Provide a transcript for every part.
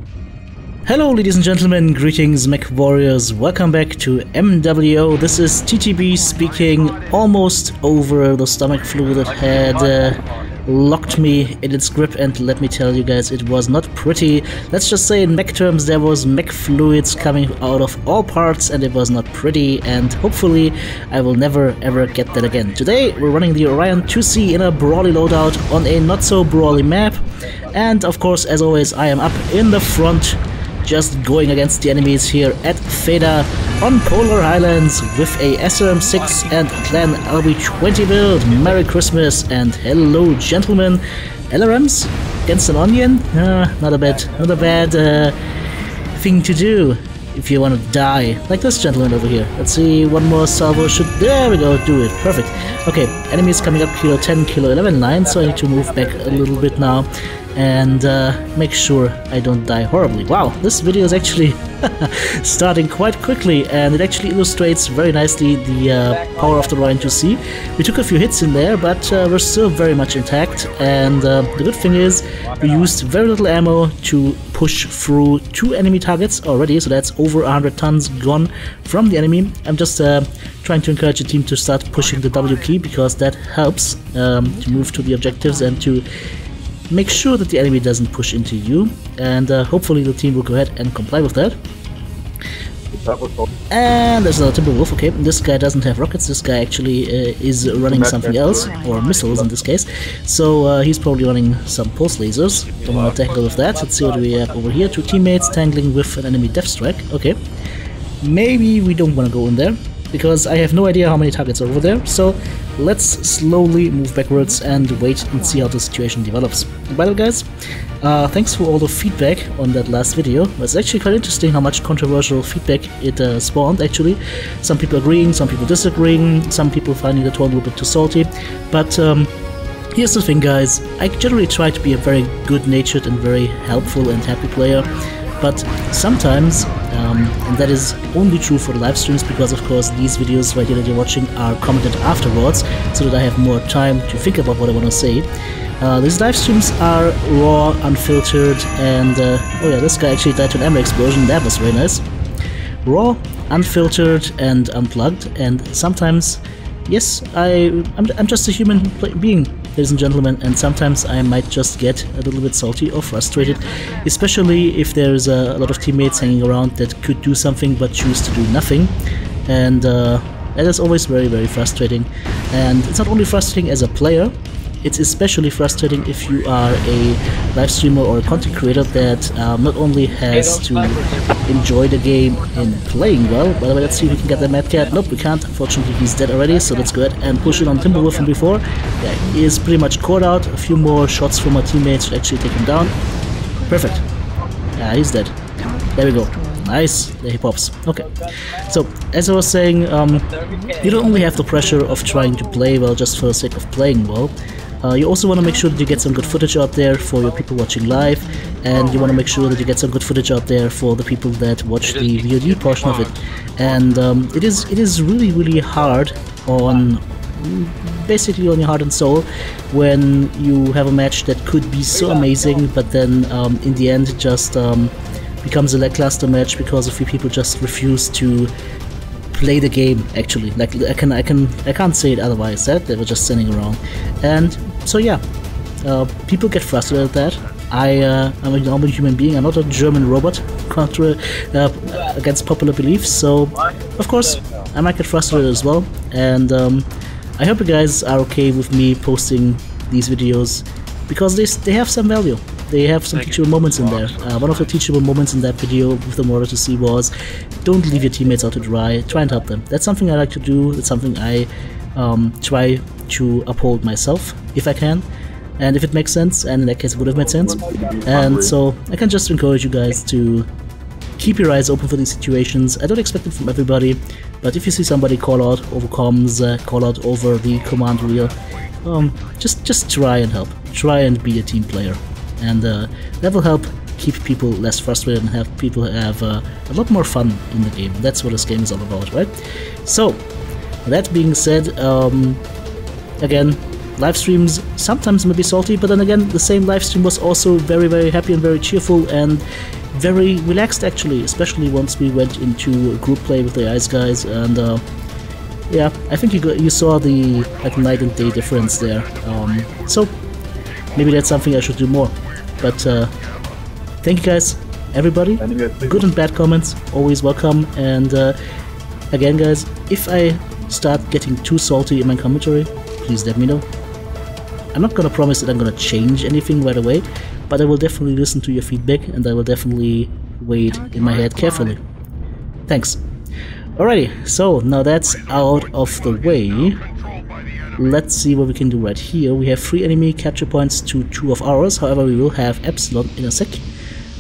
Hello ladies and gentlemen, greetings Mech Warriors, welcome back to MWO. This is TTB speaking, almost over the stomach flu that had locked me in its grip, and let me tell you guys, it was not pretty. Let's just say in mech terms, there was mech fluids coming out of all parts and it was not pretty, and hopefully I will never ever get that again. Today we're running the Orion IIC in a brawly loadout on a not so brawly map, and of course as always I am up in the front, just going against the enemies here at Theta on Polar Highlands with a SRM6 and Clan LB20 build. Merry Christmas and hello gentlemen. LRMs against an onion? Not a bad thing to do if you want to die, like this gentleman over here. Let's see, one more salvo should... there we go, do it, perfect. Okay, enemies coming up kilo 10, kilo 11, 9, so I need to move back a little bit now and make sure I don't die horribly. Wow, this video is actually starting quite quickly, and it actually illustrates very nicely the power of the Orion IIC. We took a few hits in there, but we're still very much intact, and the good thing is we used very little ammo to push through 2 enemy targets already, so that's over 100 tons gone from the enemy. I'm just trying to encourage the team to start pushing the W key, because that helps to move to the objectives and to make sure that the enemy doesn't push into you, and hopefully the team will go ahead and comply with that. And there's another Timberwolf. Okay, this guy doesn't have rockets, this guy actually is running something else, or missiles in this case, so he's probably running some pulse lasers. Don't want to tackle with that. Let's see what we have over here. 2 teammates tangling with an enemy death strike. Okay, maybe we don't want to go in there, because I have no idea how many targets are over there, so let's slowly move backwards and wait and see how the situation develops. By the way guys, thanks for all the feedback on that last video. It's actually quite interesting how much controversial feedback it spawned actually. Some people agreeing, some people disagreeing, some people finding the tone a little bit too salty, but here's the thing guys, I generally try to be a very good-natured and very helpful and happy player, but sometimes, and that is only true for the live streams, because of course these videos right here that you're watching are commented afterwards, so that I have more time to think about what I want to say. These live streams are raw, unfiltered, and oh yeah, this guy actually died to an ammo explosion. That was very nice. Raw, unfiltered, and unplugged, and sometimes, yes, I'm just a human being, ladies and gentlemen, and sometimes I might just get a little bit salty or frustrated, especially if there's a lot of teammates hanging around that could do something but choose to do nothing, and that is always very, very frustrating. And it's not only frustrating as a player, it's especially frustrating if you are a live streamer or a content creator that not only has to enjoy the game in playing well. By the way, let's see if we can get the Mad Cat. Nope, we can't. Unfortunately, he's dead already, so let's go ahead and push it on Timberwolf from before. Yeah, he is pretty much caught out. A few more shots from our teammates should actually take him down. Perfect. Yeah, he's dead. There we go. Nice, there he pops. Okay, so as I was saying, you don't only have the pressure of trying to play well just for the sake of playing well. You also want to make sure that you get some good footage out there for your people watching live, and you want to make sure that you get some good footage out there for the people that watch the VOD portion of it. And it is really, really hard on, basically on your heart and soul, when you have a match that could be so amazing, but then in the end it just becomes a lackluster match because a few people just refuse to play the game. Actually, like I can't say it otherwise, that they were just standing around. And so yeah, people get frustrated at that. I'm a normal human being, I'm not a German robot against popular beliefs, so of course I might get frustrated as well. And I hope you guys are okay with me posting these videos, because they have some value. They have some teachable moments in there. One of the teachable moments in that video with the Orion IIC was, don't leave your teammates out to dry, try and help them. That's something I like to do, it's something I try to uphold myself, if I can, and if it makes sense, and in that case it would have made sense. And so I can just encourage you guys to keep your eyes open for these situations. I don't expect it from everybody, but if you see somebody call out over comms, call out over the command wheel, just try and help. Try and be a team player. And that will help keep people less frustrated and have people have a lot more fun in the game. That's what this game is all about, right? So, that being said, again, live streams sometimes may be salty, but then again, the same live stream was also very, very happy and very cheerful, and very relaxed actually, especially once we went into group play with the ice guys, and yeah, I think you saw the like night and day difference there. So maybe that's something I should do more. But thank you guys, everybody. Good and bad comments, always welcome. And again, guys, if I start getting too salty in my commentary, please let me know. I'm not gonna promise that I'm gonna change anything right away, but I will definitely listen to your feedback, and I will definitely weigh it in my head carefully. Thanks. Alrighty, so now that's out of the way. Let's see what we can do right here. We have 3 enemy capture points to 2 of ours, however we will have Epsilon in a sec.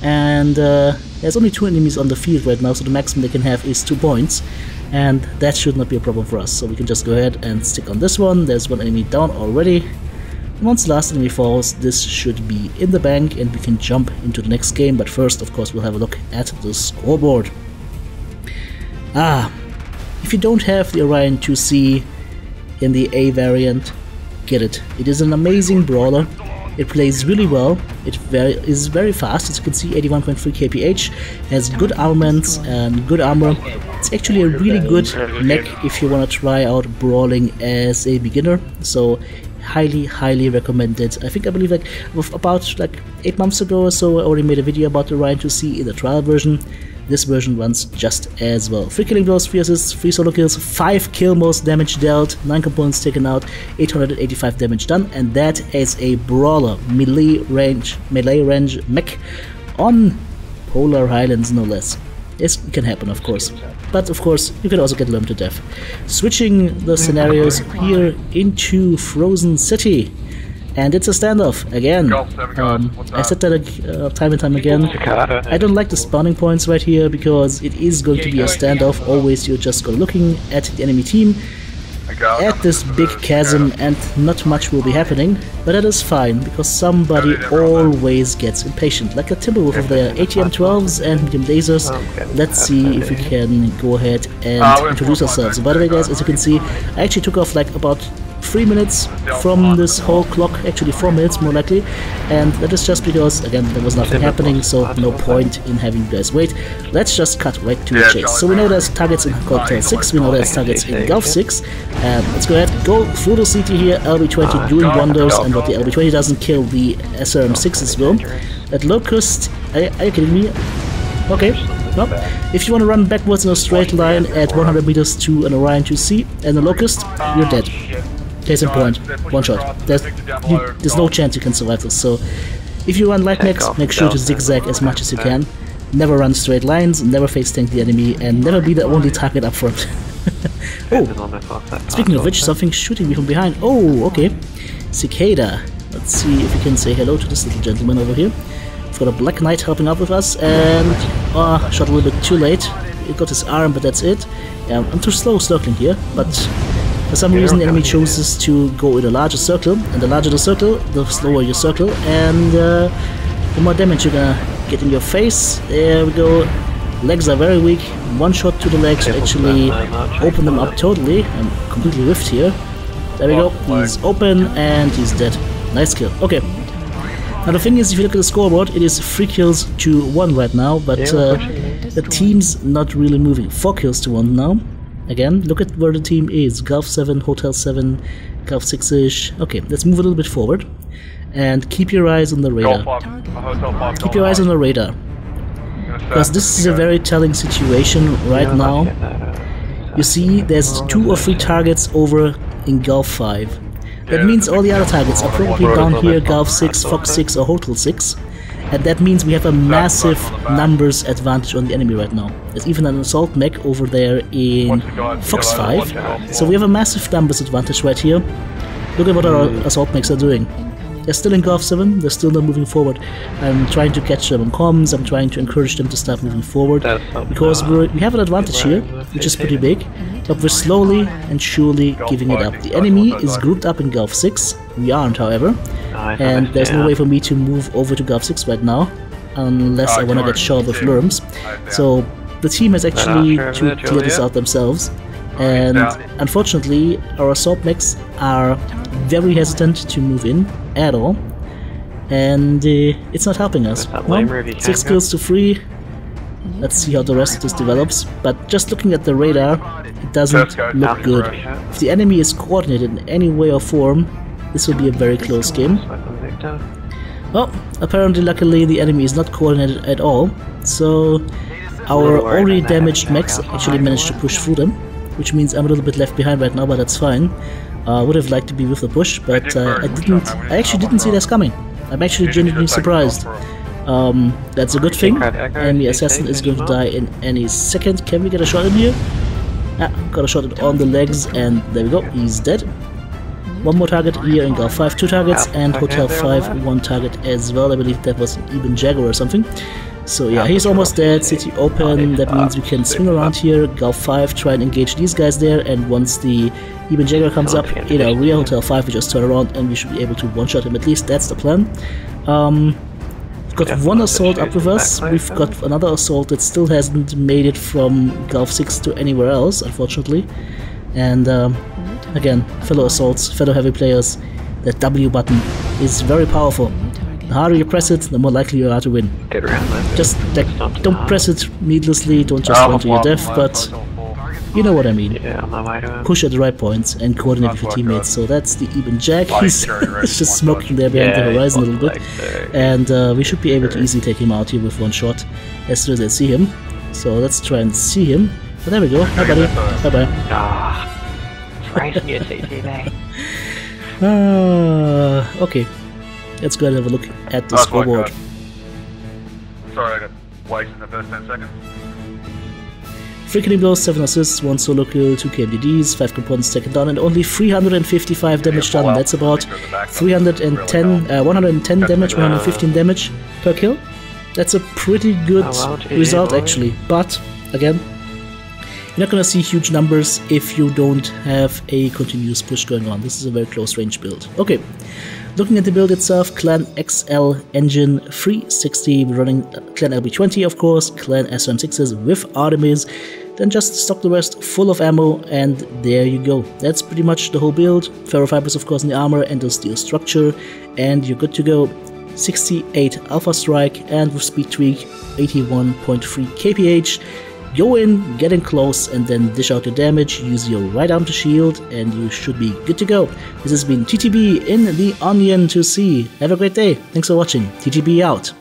And there's only 2 enemies on the field right now, so the maximum they can have is 2 points. And that should not be a problem for us, so we can just go ahead and stick on this one. There's 1 enemy down already. Once the last enemy falls, this should be in the bank and we can jump into the next game, but first of course we'll have a look at the scoreboard. If you don't have the Orion IIC in the A variant, get it. It is an amazing brawler, it plays really well, it is very fast, as you can see 81.3 kph, has good armaments and good armor. It's actually a really good mech if you want to try out brawling as a beginner, so highly recommended. I believe like about like 8 months ago or so I already made a video about the Orion IIC in the trial version. This version runs just as well. 3 killing blows, 3 assists, 3 solo kills, 5 kill most damage dealt, 9 components taken out, 885 damage done, and that is a brawler melee range mech on polar Highlands, no less. Yes, it can happen, of course. But of course, you can also get lumped to death. Switching the scenarios here into Frozen City. And it's a standoff, again. I said that time and time again. I don't like the spawning points right here, because it is going to be a standoff. Always you're just looking at the enemy team, at this big chasm, and not much will be happening. But that is fine, because somebody always gets impatient. Like a Timberwolf over there, ATM-12s and medium lasers. Let's see if we can go ahead and introduce ourselves. So by the way guys, as you can see, I actually took off like about 3 minutes from this whole clock, actually 4 minutes more likely, and that is just because, again, there was nothing happening, so no point in having you guys wait. Let's just cut right to the chase. So we know there's targets in Cocktail 6, we know there's targets in Gulf 6, and let's go ahead, go through the city here, LB20 doing wonders, and what the LB20 doesn't kill, the SRM 6s will. At Locust, are you kidding me? Okay. No. If you want to run backwards in a straight line at 100 meters to an Orion IIC and a Locust, you're dead. Case in point, one shot. There's no chance you can survive this, so if you run light mechs, make sure to zigzag as much as you can. Never run straight lines, never face tank the enemy, and never be the only target up front. Oh, speaking of which, something's shooting me from behind. Oh, okay. Cicada. Let's see if we can say hello to this little gentleman over here. We've got a Black Knight helping out with us, and shot a little bit too late. He got his arm, but that's it. I'm too slow circling here, but for some reason the enemy chooses to go in a larger circle, and the larger the circle, the slower you circle, and the more damage you're gonna get in your face. There we go. Legs are very weak. One shot to the legs to actually open them up totally. I'm completely whiffed here. There we go. He's open and he's dead. Nice kill. Okay. Now the thing is, if you look at the scoreboard, it is 3 kills to 1 right now, but the team's not really moving. 4 kills to 1 now. Again, look at where the team is. Gulf 7, Hotel 7, Gulf 6-ish. Okay, let's move a little bit forward. And keep your eyes on the radar. Keep your eyes on the radar. Because this is a very telling situation right now. You see, there's 2 or 3 targets over in Gulf 5. That means all the other targets are probably down here, Gulf 6, Fox 6 or Hotel 6. And that means we have a massive numbers advantage on the enemy right now. There's even an assault mech over there in Fox 5. So we have a massive numbers advantage right here. Look at what our assault mechs are doing. They're still in Gulf 7, they're still not moving forward. I'm trying to catch them on comms, I'm trying to encourage them to start moving forward. Because we have an advantage here, which is pretty big. But we're slowly and surely giving it up. The enemy is grouped up in Gulf 6, we aren't however. And there's no way for me to move over to Gulf 6 right now, unless I want to get shot with lurms. So the team has actually to clear this out themselves. And unfortunately, our assault mechs are very hesitant to move in at all. and it's not helping us. Well, 6 kills to 3. Let's see how the rest of this develops, but just looking at the radar, it doesn't look good. If the enemy is coordinated in any way or form, this will be a very close game. Well, apparently, luckily, the enemy is not coordinated at all, so our already damaged mechs actually managed to push through them, which means I'm a little bit left behind right now, but that's fine. I would have liked to be with the push, but I actually didn't see this coming. I'm actually genuinely surprised. That's a good thing. Enemy assassin is going to die in any second. Can we get a shot in here? Ah, got a shot on the legs, and there we go, he's dead. One more target here in Gulf 5, 2 targets, and Hotel 5, 1 target as well. I believe that was an even Jagger or something. So yeah, he's almost dead, city open, that means we can swing around here, Gulf 5, try and engage these guys there, and once the even Jagger comes up in our rear, Hotel 5, we just turn around and we should be able to one-shot him, at least that's the plan. We've got one assault up with us, we've got another assault that still hasn't made it from Gulf 6 to anywhere else, unfortunately. And again, fellow assaults, fellow heavy players, that W button is very powerful. The harder you press it, the more likely you are to win. Just like, don't press it needlessly, don't just run to your death, but you know what I mean. Push at the right points and coordinate with your teammates. So that's the even Jag. He's just smoking there behind the horizon a little bit, and we should be able to easily take him out here with one shot as soon as I see him. So let's try and see him. But there we go. Hi buddy. Bye bye. Okay. Let's go ahead and have a look at the scoreboard. Sorry, I got wiped in the first 10 seconds. 3 killing blows, 7 assists, 1 solo kill, 2 KMDDs, 5 components taken down, and only 355 damage done. That's about 110 damage, 115 damage per kill. That's a pretty good result actually, but again, you're not gonna see huge numbers if you don't have a continuous push going on. This is a very close range build. Okay. Looking at the build itself, Clan XL engine 360, we're running Clan LB20 of course, Clan SRM 6s with Artemis, then just stock the rest full of ammo, and there you go. That's pretty much the whole build. Ferro Fibrous of course in the armor, Endo-Steel structure, and you're good to go. 68 Alpha Strike, and with speed tweak 81.3 kph. Go in, get in close, and then dish out your damage, use your right arm to shield, and you should be good to go. This has been TTB in the Onion to see. Have a great day. Thanks for watching. TTB out.